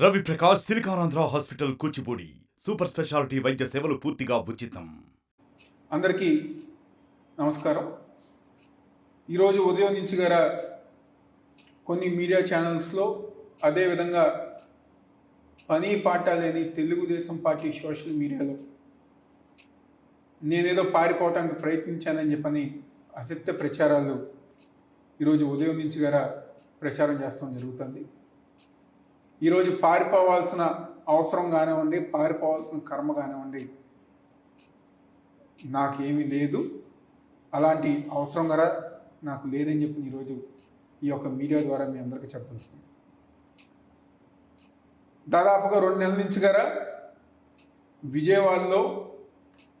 Ravi Prakash Siliconandhra hospital Kuchipudi super speciality వైద్య సేవలు పూర్తిగా ఉచితం. అందరికీ నమస్కారం. ఈరోజు ఉదయం నుంచి కొన్ని మీడియా ఛానల్స్లో, అదేవిధంగా పని పాట లేని తెలుగుదేశం పార్టీ సోషల్ మీడియాలో నేనేదో పారిపోవటానికి ప్రయత్నించానని చెప్పని అసత్య ప్రచారాలు ఈరోజు ఉదయం నుంచి ప్రచారం చేస్తాం జరుగుతుంది. ఈరోజు పారిపోవాల్సిన అవసరం కానివ్వండి, పారిపోవాల్సిన కర్మ కానివ్వండి, నాకేమీ లేదు. అలాంటి అవసరం నాకు లేదని చెప్పి ఈరోజు ఈ యొక్క మీడియా ద్వారా మీ అందరికీ చెప్పాల్సింది. దాదాపుగా 2 నెలల నుంచి విజయవాడలో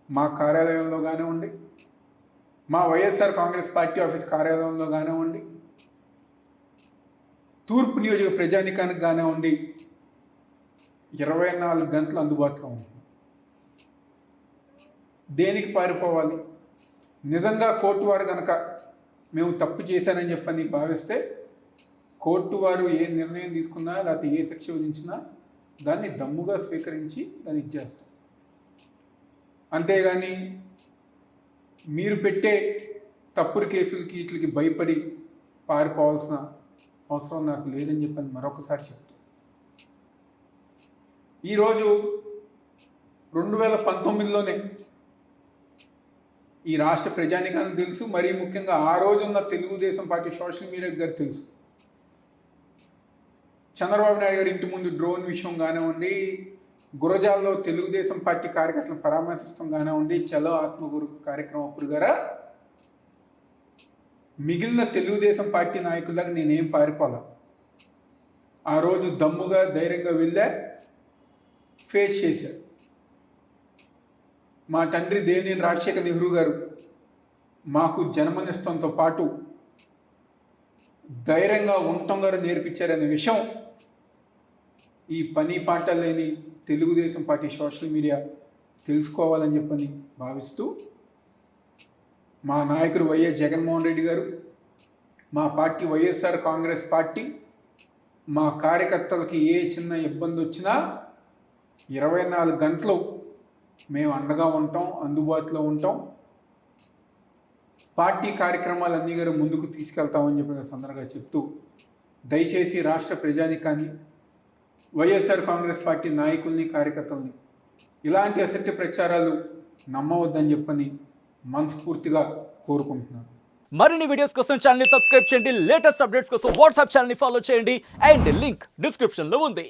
మా కార్యాలయంలో కానివ్వండి, మా వైఎస్ఆర్ కాంగ్రెస్ పార్టీ ఆఫీస్ కార్యాలయంలో కానివ్వండి, తూర్పు నియోజక ప్రజానికానికి కానివ్వండి 24 గంటలు అందుబాటులో ఉంది. దేనికి పారిపోవాలి? నిజంగా కోర్టు వారు కనుక మేము తప్పు చేశానని చెప్పని భావిస్తే, కోర్టు వారు ఏ నిర్ణయం తీసుకున్నా, లేకపోతే ఏ శిక్ష విధించినా దాన్ని దమ్ముగా స్వీకరించి దాన్ని ఇచ్చేస్తాం. అంతేగాని మీరు పెట్టే తప్పుడు కేసులకి వీటికి భయపడి పారిపోవాల్సిన అవసరం నాకు లేదని చెప్పని మరొకసారి చెప్తాను. ఈరోజు 2019లోనే ఈ రాష్ట్ర ప్రజానికానికి తెలుసు, మరీ ముఖ్యంగా ఆ రోజున్న తెలుగుదేశం పార్టీ సోషల్ మీడియా గారు తెలుసు. చంద్రబాబు నాయుడు గారి ఇంటి ముందు డ్రోన్ విషయం కానివ్వండి, గురజాల్లో తెలుగుదేశం పార్టీ కార్యకర్తలను పరామర్శిస్తాం కానివ్వండి, చలో ఆత్మగురు కార్యక్రమం అప్పుడు మిగిలిన తెలుగుదేశం పార్టీ నాయకులకు నేనేం పారిపోలా. ఆ రోజు దమ్ముగా ధైర్యంగా వెళ్ళా, ఫేస్ చేశారు. మా తండ్రి దేవినేని రాజశేఖర్ నెహ్రూ గారు మాకు జన్మనిస్తంతో పాటు ధైర్యంగా ఉండటం నేర్పించారనే విషయం ఈ పని పాట లేని తెలుగుదేశం పార్టీ సోషల్ మీడియా తెలుసుకోవాలని చెప్పని భావిస్తూ, మా నాయకుడు వైఎస్ జగన్మోహన్ రెడ్డి గారు, మా పార్టీ వైఎస్ఆర్ కాంగ్రెస్ పార్టీ, మా కార్యకర్తలకి ఏ చిన్న ఇబ్బంది వచ్చినా 24 గంటలు మేము అండగా ఉంటాం, అందుబాటులో ఉంటాం. పార్టీ కార్యక్రమాలన్నీ ముందుకు తీసుకెళ్తామని చెప్పిన సందర్భంగా చెప్తూ, దయచేసి రాష్ట్ర ప్రజానికాన్ని, వైఎస్ఆర్ కాంగ్రెస్ పార్టీ నాయకుల్ని, కార్యకర్తల్ని ఇలాంటి అసత్య ప్రచారాలు నమ్మవద్దని చెప్పని మనస్ఫూర్తిగా కోరుకుంటున్నాను. మరిన్ని వీడియోస్ కోసం ఛానల్ ని సబ్స్క్రైబ్ చేయండి. లేటెస్ట్ అప్డేట్స్ కోసం వాట్సాప్ ఛానల్ ని ఫాలో చేయండి. అండ్ లింక్ డిస్క్రిప్షన్ లో ఉంది.